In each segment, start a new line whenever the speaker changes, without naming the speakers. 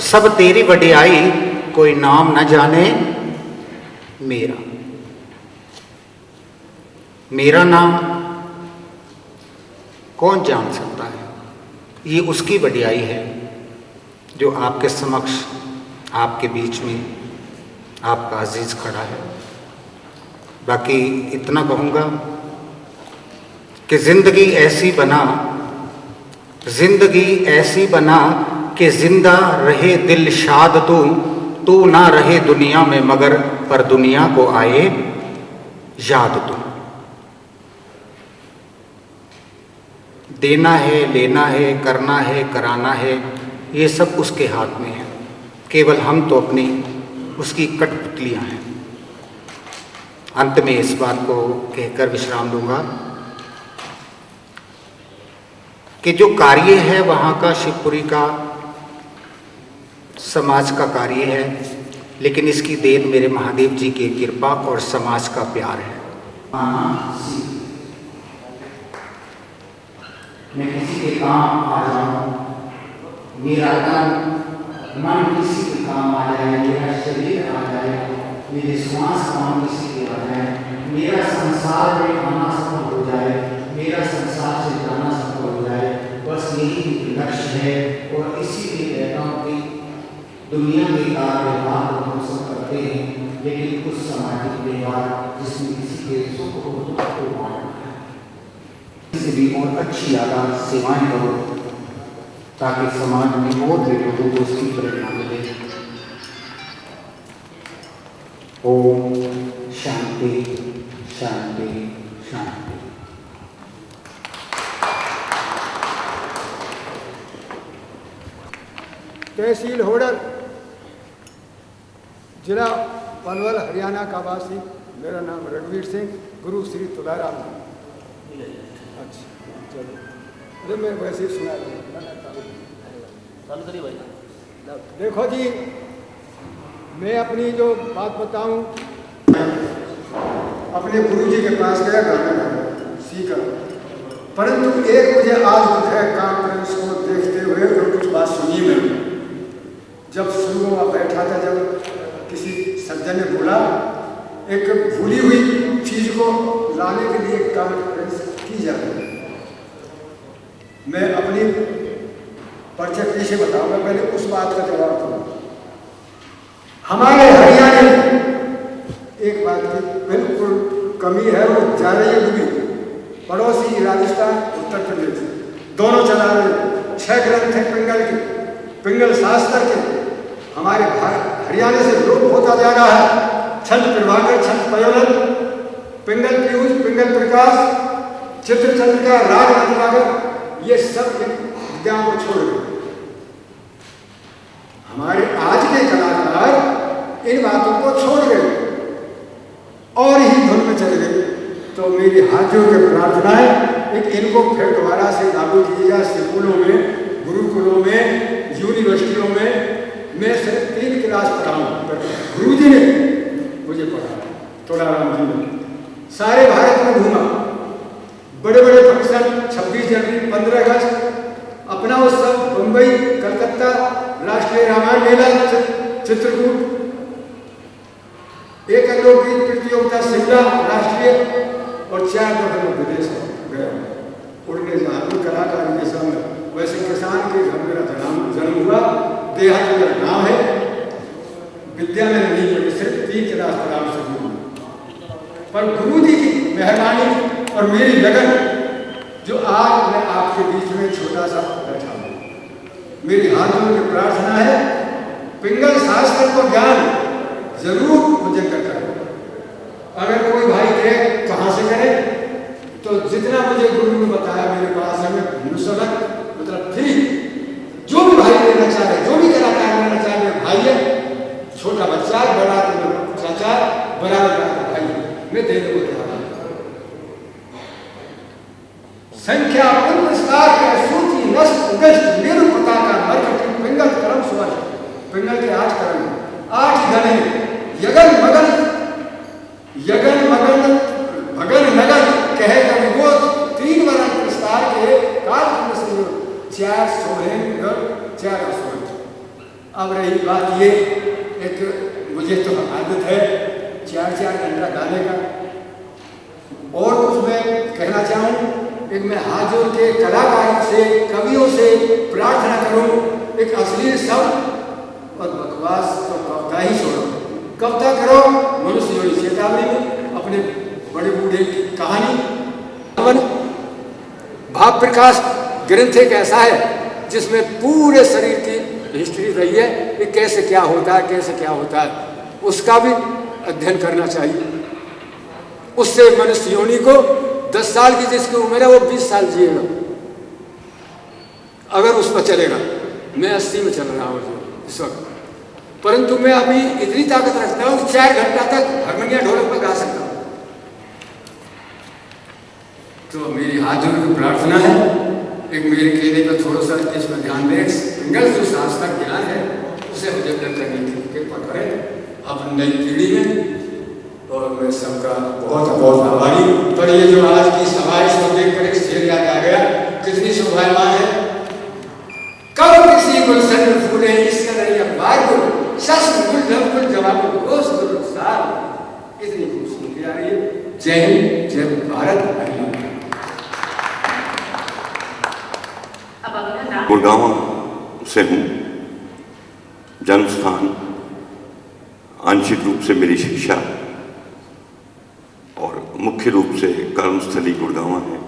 सब तेरी वडियाई, कोई नाम न जाने मेरा। मेरा नाम कौन जान सकता है? ये उसकी वडियाई है जो आपके समक्ष, आपके बीच में आपका अजीज खड़ा है। बाकी इतना कहूँगा कि ज़िंदगी ऐसी बना, ज़िंदगी ऐसी बना कि जिंदा रहे दिल शाद तू ना रहे दुनिया में मगर पर दुनिया को आए याद तू। देना है, लेना है, करना है, कराना है, ये सब उसके हाथ में है। केवल हम तो अपनी उसकी कठपुतलियाँ हैं। अंत में इस बात को कहकर विश्राम लूँगा कि जो कार्य है वहाँ का शिवपुरी का समाज का कार्य है, लेकिन इसकी देन मेरे महादेव जी की कृपा और समाज का प्यार है। मैं किसी के काम आ जाऊँ, मेरा तन मन किसी के काम आ जाए, मेरा शरीर आ जाए, मेरे श्वास काम किसी के आ जाए, मेरा संसार में आना सफल हो जाए, मेरा संसार से जाना सफल हो जाए, बस यही लक्ष्य है। और इसीलिए कहता हूँ कि दुनिया के व्यवहार को हम सब करते हैं, लेकिन कुछ सामाजिक व्यवहार जिसमें किसी के सुख और दुख को बांटना है, इससे भी और अच्छी ज़्यादा सेवाएं करो ताकि समाज में और भी लोगों को उसकी प्रेरणा मिले। ओम शांति शांति शांति।
तहसील होडर, जिला पलवल, हरियाणा का वासी। मेरा नाम रघुवीर सिंह, गुरु श्री तुलाराम। अच्छा चलो, अरे मैं वैसे ही सुना भाई। देखो जी, मैं अपनी जो बात बताऊं, अपने गुरु जी के पास गया, गाना गाया, सीखा, परंतु एक मुझे आज दुख है कॉन्फ्रेंस को देखते हुए और कुछ बात सुनी मैंने। जब शुरू हुआ बैठा था, जब किसी सज्जन ने बोला एक भूली हुई चीज को लाने के लिए कॉन्फ्रेंस की जा रही है। मैं अपनी परिचय पीछे बताऊंगा, पहले उस बात का जवाब दूंगा। हमारे हरियाणा में एक बात की बिल्कुल कमी है, वो जा रही है डूबी। पड़ोसी राजस्थान, उत्तर प्रदेश दोनों चला रहे। 6 ग्रंथ थे पिंगल शास्त्र के, हमारे हरियाणा से लोप होता जा रहा है। छंद प्रभाकर, छंद पयोलन, पिंगल पीयूष, पिंगल प्रकाश, चित्र चंद्रिका, राग रत्नाकर, ये सब विज्ञान को छोड़ गए। हमारे आज के कलाकार इन बातों को छोड़ गए और ही धुन में चले गए। तो मेरी हाथ जोड़ के प्रार्थना है, एक इनको फिर दोबारा से लागू कीजिएगा स्कूलों में, गुरुकुलों में, यूनिवर्सिटियों में। मैं सिर्फ 3 क्लास पढ़ाऊँ, गुरु जी ने मुझे पढ़ाया, तुलाराम जी ने। सारे भारत में घूमा, बड़े बड़े फंक्शन, 26 जनवरी, 15 अगस्त, अपना उत्सव, मुंबई, कलकत्ता, राष्ट्रीय रामायण मेला, चित्रकूट, एक लोकगीत प्रतियोगिता शिमला राष्ट्रीय, और 4 दफे विदेश गया। उड़ने जहाज कलाकार के सामने। वैसे किसान के घर मेरा जन्म हुआ, देहात मेरा गाँव है, विद्या में नहीं पढ़ी, सिर्फ 3 क्लास पढ़ा सकूँ। पर गुरु जी की मेहरबानी और मेरी लगन, जो आज मैं आपके बीच में छोटा सा बैठा हूँ, मेरी हाथों में प्रार्थना है, पिंगल शास्त्र को ज्ञान जरूर मुझे करें। अगर कोई भाई कहे कहाँ से करे, तो जितना मुझे गुरु ने बताया मेरे पास है, मैं मुसलक मतलब फ्री, जो भी भाई लेना चाहे, जो भी कलाकार लेना चाहे, मेरे भाई है, छोटा बच्चा, बड़ा चाचा, बड़ा भाई, मैं देने को तैयार। संख्या पुरस्कार के सूची नष्ट उगस्ट निरुपता का मर्कटी पिंगल कर्म सुवर्ण। पिंगल के 8 कर्म, 8 गणे, यगन मगन भगन नगन कहे कवि गोद, 3 वरण पुरस्कार के काल से 4 सोहें 4 असुर। अब अब रही बात ये, एक मुझे तो आदत है 4-4 घंटा गाने का, और कुछ मैं कहना चाहूँ, एक मैं हाथ जोड़ के कलाकारों से, कवियों से प्रार्थना करूँ, एक असली शब्द और बकवास तो कविता ही छोड़ो, कविता करो मनुष्य योनि चेतावनी में, अपने बड़े बूढ़े की कहानी। भाव प्रकाश ग्रंथ एक ऐसा है जिसमें पूरे शरीर की हिस्ट्री रही है कि कैसे क्या होता है, कैसे क्या होता है, उसका भी अध्ययन करना चाहिए। उससे मनुष्य योनि को 10 साल की जिसकी उम्र है वो 20 साल जिएगा अगर उस पर चलेगा। मैं 80 में चल रहा हूँ इस वक्त, परंतु मैं अभी इतनी ताकत रखता हूँ कि 4 घंटा तक हारमोनिया ढोलक पर गा सकता हूँ। तो मेरी हाथ जोड़ की प्रार्थना है, एक मेरे कहने पर थोड़ा सा इसमें ध्यान दें, सिंगल जो शास्त्रक ज्ञान है उसे मुझे करने की कृपा करें अपनी नई पीढ़ी में, और मैं सबका बहुत बहुत आभारी हूँ। पर ये जो आज की सभा इसको देखकर एक शेर याद आ गया, कितनी शोभायमान है। कब किसी गुलशन में फूले इस कदर अखबार को, शस्त्र गुल धम गुल जवाब घोष गुल साल, इतनी खूबसूरती आ रही है। जय हिंद, जय भारत।
गुड़गांव से हूँ, जन्म स्थान, आंशिक रूप से मेरी शिक्षा और मुख्य रूप से कर्मस्थली गुड़गांव है।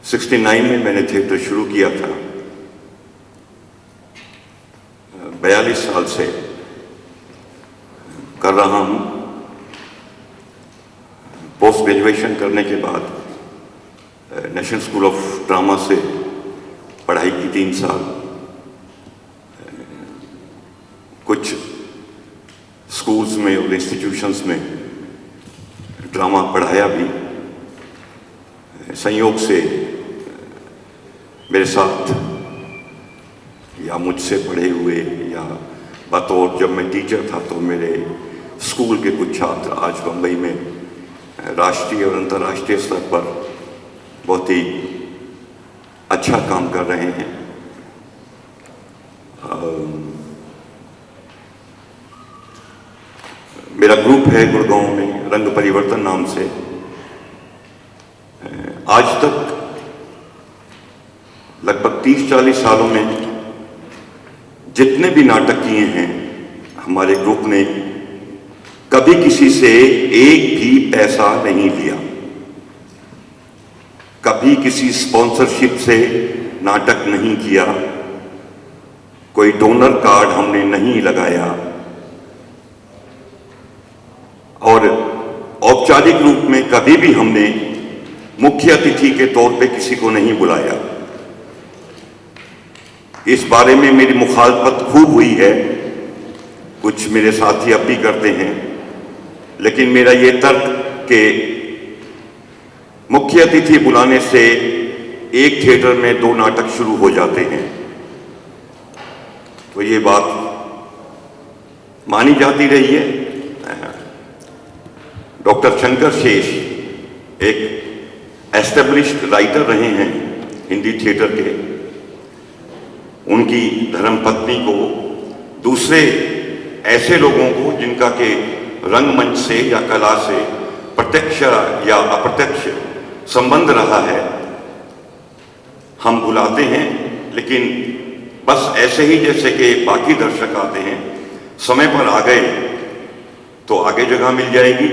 69 में मैंने थिएटर शुरू किया था। 42 साल से कर रहा हूँ। पोस्ट ग्रेजुएशन करने के बाद नेशनल स्कूल ऑफ ड्रामा से पढ़ाई की 3 साल, कुछ स्कूल्स में और इंस्टीट्यूशंस में ड्रामा पढ़ाया भी। संयोग से मेरे साथ या मुझसे पढ़े हुए या बतौर जब मैं टीचर था तो मेरे स्कूल के कुछ छात्र आज बम्बई में राष्ट्रीय और अंतर्राष्ट्रीय स्तर पर बहुत ही अच्छा काम कर रहे हैं। मेरा ग्रुप है गुड़गांव में रंग परिवर्तन नाम से। आज तक लगभग 30-40 सालों में जितने भी नाटक किए हैं हमारे ग्रुप ने, कभी किसी से एक भी पैसा नहीं लिया। कभी किसी स्पॉन्सरशिप से नाटक नहीं किया, कोई डोनर कार्ड हमने नहीं लगाया, और औपचारिक रूप में कभी भी हमने मुख्य अतिथि के तौर पे किसी को नहीं बुलाया। इस बारे में मेरी मुखालफत खूब हुई है, कुछ मेरे साथी अब भी करते हैं, लेकिन मेरा ये तर्क कि मुख्य अतिथि बुलाने से एक थिएटर में 2 नाटक शुरू हो जाते हैं, तो ये बात मानी जाती रही है। डॉक्टर शंकर शेष एक एस्टेब्लिश्ड राइटर रहे हैं हिंदी थिएटर के। उनकी धर्मपत्नी को दूसरे ऐसे लोगों को जिनका के रंगमंच से या कला से प्रत्यक्ष या अप्रत्यक्ष संबंध रहा है, हम बुलाते हैं, लेकिन बस ऐसे ही जैसे कि बाकी दर्शक आते हैं, समय पर आ गए तो आगे जगह मिल जाएगी,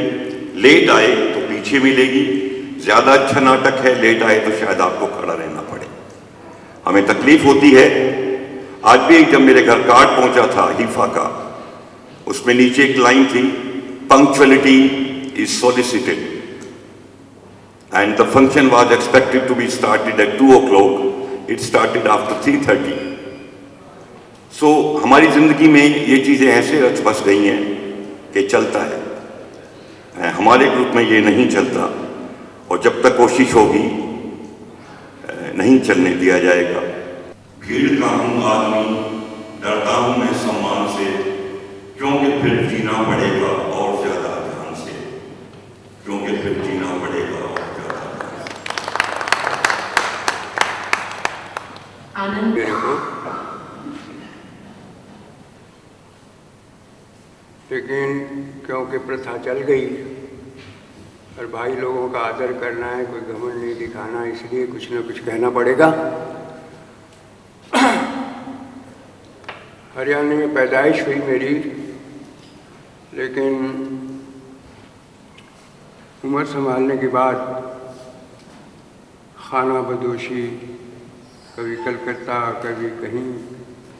लेट आए तो पीछे मिलेगी। ज्यादा अच्छा नाटक है, लेट आए तो शायद आपको खड़ा रहना पड़े। हमें तकलीफ होती है। आज भी जब मेरे घर कार्ड पहुंचा था हीफा का, उसमें नीचे एक लाइन थी, punctuality is solicited and the function was expected to be started at 2 o'clock. It started after 3:30. So हमारी जिंदगी में ये चीजें ऐसे रच बस गई हैं कि चलता है। हमारे ग्रुप में ये नहीं चलता, और जब तक कोशिश होगी नहीं चलने दिया जाएगा। भीड़ का हूँ आदमी, डरता हूँ मैं सम्मान से, क्योंकि फिर जीना पड़ेगा और ज्यादा ध्यान से, क्योंकि फिर जीना पड़ेगा।
आनंद
मेरे को
लेकिन क्योंकि प्रथा चल गई और भाई लोगों का आदर करना है, कोई घमंड नहीं दिखाना, इसलिए कुछ न कुछ कहना पड़ेगा। हरियाणा में पैदाइश हुई मेरी, लेकिन उम्र संभालने के बाद खाना बदोशी, कभी कलकत्ता, कभी कहीं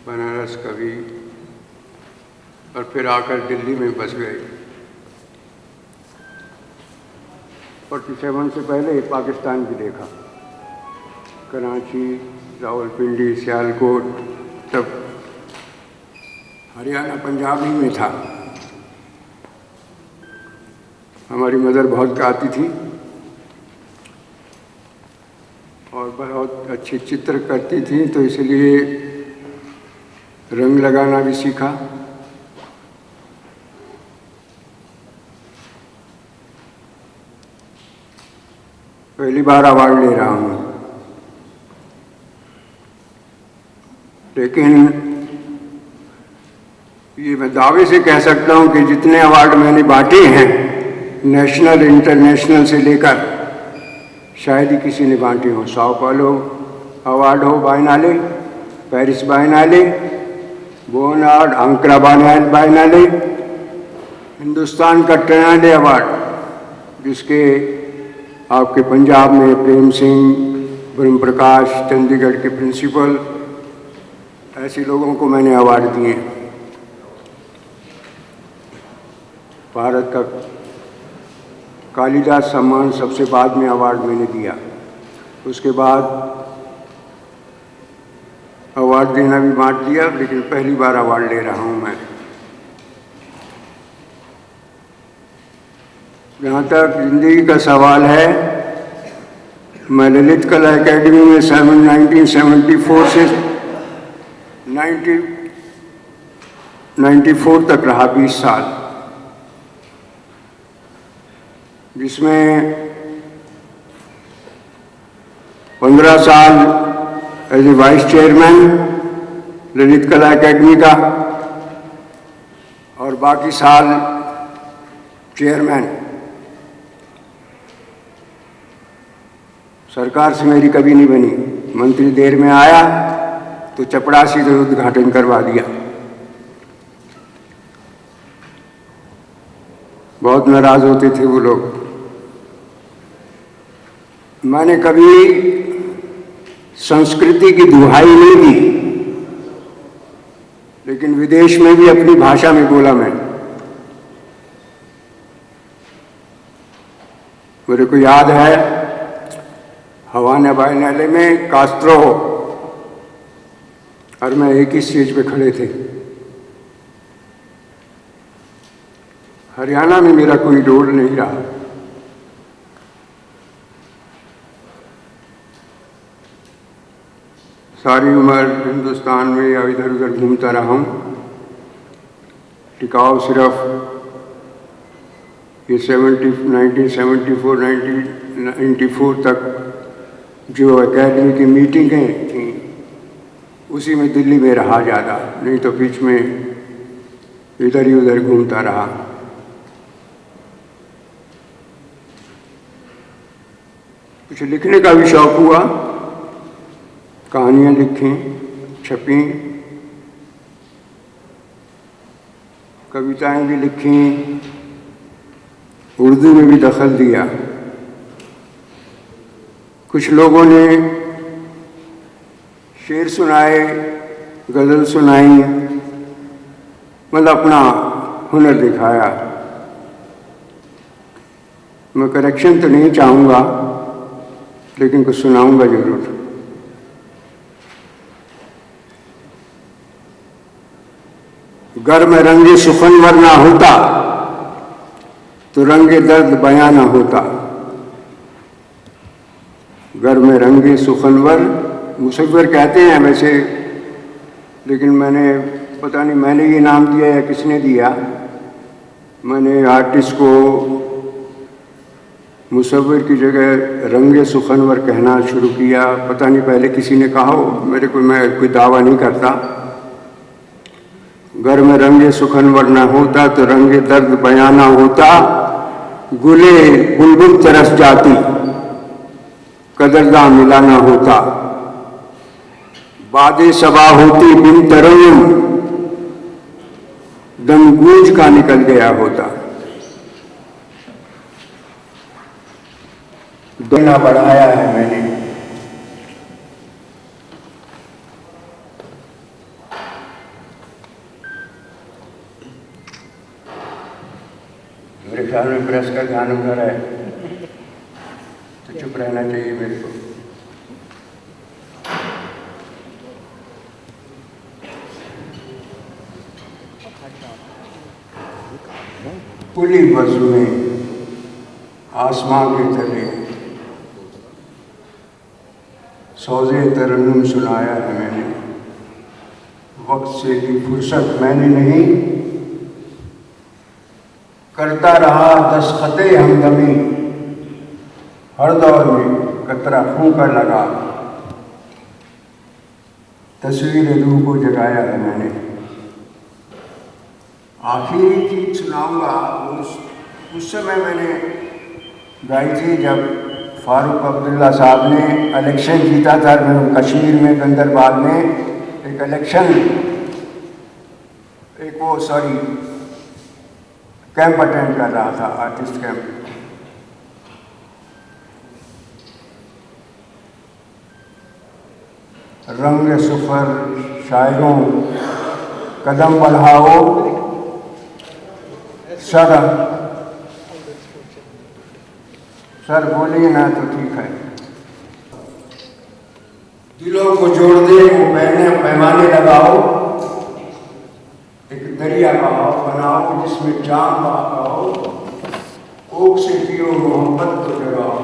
बनारस, कभी, और फिर आकर दिल्ली में बस गए। 47 से पहले पाकिस्तान भी देखा, कराची, रावलपिंडी, सियालकोट, तब हरियाणा पंजाब ही में था। हमारी मदर बहुत गाती थी और बहुत अच्छे चित्र करती थी, तो इसलिए रंग लगाना भी सीखा। पहली बार अवार्ड ले रहा हूँ, लेकिन ये मैं दावे से कह सकता हूँ कि जितने अवार्ड मैंने बांटे हैं, नेशनल इंटरनेशनल से लेकर, शायद ही किसी ने बांटे हो। साओ पाउलो अवार्ड हो बायनाले, पेरिस बायनाले, बोनार्ड, अंकरा बायनाले, हिंदुस्तान का ट्रेनाले अवार्ड, जिसके आपके पंजाब में प्रेम सिंह, ब्रह्म प्रकाश, चंडीगढ़ के प्रिंसिपल, ऐसे लोगों को मैंने अवार्ड दिए। भारत का कालिदास सम्मान सबसे बाद में अवार्ड मैंने दिया। उसके बाद अवार्ड देना भी बांट दिया, लेकिन पहली बार अवार्ड ले रहा हूँ मैं। जहाँ तक जिंदगी का सवाल है, मैं ललित कला एकेडमी में 1974 से 1994 तक रहा, 20 साल, जिसमें 15 साल as a vice chairman Lalit Kala Academy का और बाकी साल चेयरमैन। सरकार से मेरी कभी नहीं बनी। मंत्री देर में आया तो चपरासी से उद्घाटन करवा दिया। बहुत नाराज होते थे वो लोग। मैंने कभी संस्कृति की दुहाई नहीं दी, लेकिन विदेश में भी अपनी भाषा में बोला मैं। मेरे को याद है हवाना बायनाले में कास्त्रो और मैं एक ही स्टेज पे खड़े थे। हरियाणा में मेरा कोई रोल नहीं रहा। सारी उम्र हिंदुस्तान में या इधर उधर घूमता रहा हूँ। टिकाव सिर्फ ये 1974 तक जो एकेडमी की मीटिंगें थी, उसी में दिल्ली में रहा ज़्यादा, नहीं तो बीच में इधर ही उधर घूमता रहा। कुछ लिखने का भी शौक हुआ, कहानियाँ लिखी, छपी, कविताएं भी लिखी, उर्दू में भी दखल दिया। कुछ लोगों ने शेर सुनाए, गज़ल सुनाई, मतलब अपना हुनर दिखाया। मैं करेक्शन तो नहीं चाहूँगा, लेकिन कुछ सुनाऊंगा जरूर। गर में रंगे सुखनवर ना होता तो रंगे दर्द बयां ना होता। गर में रंगे सुखनवर, मुसव्विर कहते हैं वैसे, लेकिन मैंने पता नहीं मैंने ये नाम दिया या किसने दिया। मैंने आर्टिस्ट को मुसव्विर की जगह रंगे सुखनवर कहना शुरू किया। पता नहीं पहले किसी ने कहा हो, मेरे को, मैं कोई दावा नहीं करता। घर में रंगे सुखनवर न होता तो रंगे दर्द बयाना होता। गुले बुलबुल तरस जाती कदरदा मिलाना होता। बादे सबा होती बिन तरंग दम गूंज का निकल गया होता। दुना बढ़ाया है मैंने, मेरे ख्याल में प्रेस का ध्यान उधर है तो चुप रहना चाहिए मेरे को। खुली वज़ुएं आसमां के तले सौज़े तरन्नुम सुनाया है मैंने। वक्त से ली फुर्सत मैंने नहीं, करता रहा दस्तखते हमदमी। हर दौर में कतरा फूंका लगा, तस्वीर रूह को जगाया है मैंने। आखिरी चीज सुनाऊंगा उस समय मैंने गाई थी जब फारूक अब्दुल्ला साहब ने इलेक्शन जीता था कश्मीर में गंदरबाल में। एक इलेक्शन कैंप अटेंड कर रहा था, आर्टिस्ट कैंप। रंग सुफर शायरों कदम बढ़ाओ, सर बोलिए ना तो ठीक है। दिलों को जोड़ दे वो पैमाने लगाओ, एक दरिया का भाव बनाओ जिसमें जान बहाओ। कोक से पियो मोहब्बत को जगाओ।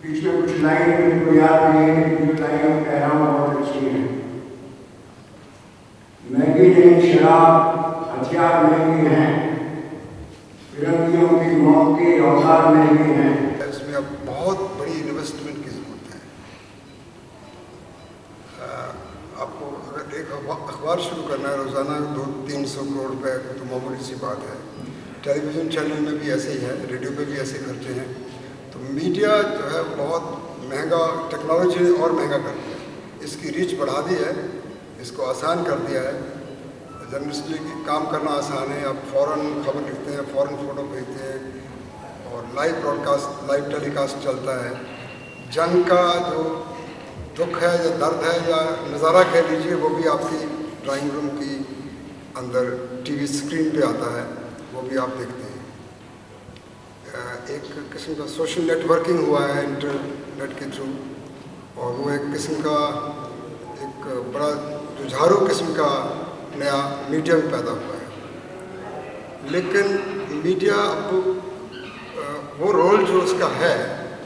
बीच में कुछ लाइन मुझको याद नहीं है, जो लाइन कह रहा हूँ बहुत अच्छी है। महंगी नहीं शराब हथियार महंगी हैं, फिरंगियों की मौत के औजार महंगे हैं।
इसमें अब बहुत बड़ी इन्वेस्टमेंट की जरूरत है। आपको अगर एक अखबार शुरू करना है रोज़ाना 200-300 करोड़ रुपए तो मामूली सी बात है। टेलीविज़न चैनल में भी ऐसे ही है, रेडियो पे भी ऐसे खर्चे हैं। तो मीडिया जो है बहुत महंगा, टेक्नोलॉजी ने और महंगा कर दिया है। इसकी रीच बढ़ा दी है, इसको आसान कर दिया है। जर्नलिस्ट की काम करना आसान है। आप फ़ौरन खबर लिखते हैं, फ़ौरन फ़ोटो भेजते हैं और लाइव ब्रॉडकास्ट, लाइव टेलीकास्ट चलता है। जंग का जो दुख है या दर्द है या नज़ारा कह लीजिए, वो भी आपकी ड्राइंग रूम की अंदर टीवी स्क्रीन पे आता है, वो भी आप देखते हैं। एक किस्म का सोशल नेटवर्किंग हुआ है इंटरनेट के थ्रू, और वो एक किस्म का एक बड़ा जुझारू किस्म का नया मीडिया भी पैदा हुआ है। लेकिन मीडिया अब वो रोल जो उसका है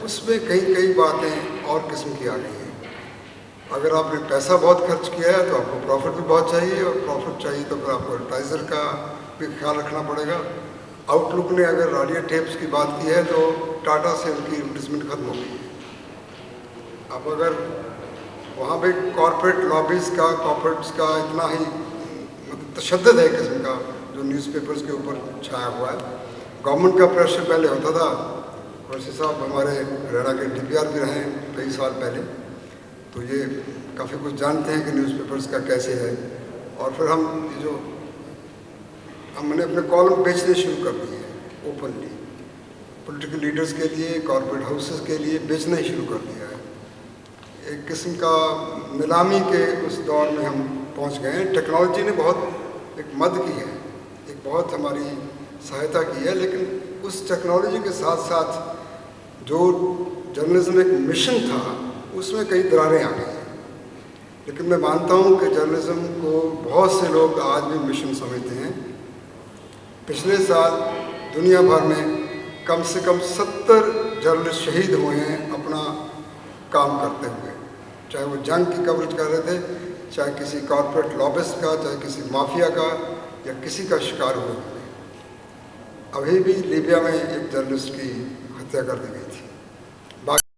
उसमें कई बातें और किस्म की आ गई हैं। अगर आपने पैसा बहुत खर्च किया है तो आपको प्रॉफिट भी बहुत चाहिए, और प्रॉफिट चाहिए तो फिर आपको एडवर्टाइज़र का भी ख्याल रखना पड़ेगा। आउटलुक ने अगर रेडियो टेप्स की बात की है तो टाटा से उनकी एडवर्टीजमेंट खत्म हो गई है। अब अगर वहाँ पे कॉर्पोरेट लॉबीज़ का, कॉर्पोरेट्स का इतना ही तशद्दुद है किस्म का जो न्यूज़पेपर्स के ऊपर छाया हुआ है। गवर्नमेंट का प्रेशर पहले होता था। वैसे साहब हमारे हरियाणा के DPR भी रहे कई साल पहले, तो ये काफ़ी कुछ जानते हैं कि न्यूज़पेपर्स का कैसे है। और फिर हमने अपने कॉलम बेचने शुरू कर दिए हैं ओपनली, पॉलिटिकल लीडर्स के लिए, कॉर्पोरेट हाउसेस के लिए बेचना ही शुरू कर दिया है। एक किस्म का नीलामी के उस दौर में हम पहुंच गए हैं। टेक्नोलॉजी ने बहुत एक मदद की है, एक बहुत हमारी सहायता की है, लेकिन उस टेक्नोलॉजी के साथ साथ जो जर्नलिज्म एक मिशन था उसमें कई दरारें आ गई हैं। लेकिन मैं मानता हूं कि जर्नलिज्म को बहुत से लोग आज भी मिशन समझते हैं। पिछले साल दुनिया भर में कम से कम 70 जर्नलिस्ट शहीद हुए हैं अपना काम करते हुए, चाहे वो जंग की कवरेज कर रहे थे, चाहे किसी कॉर्पोरेट लॉबिस्ट का, चाहे किसी माफिया का, या किसी का शिकार हुए। अभी भी लीबिया में एक जर्नलिस्ट की हत्या कर दी गई।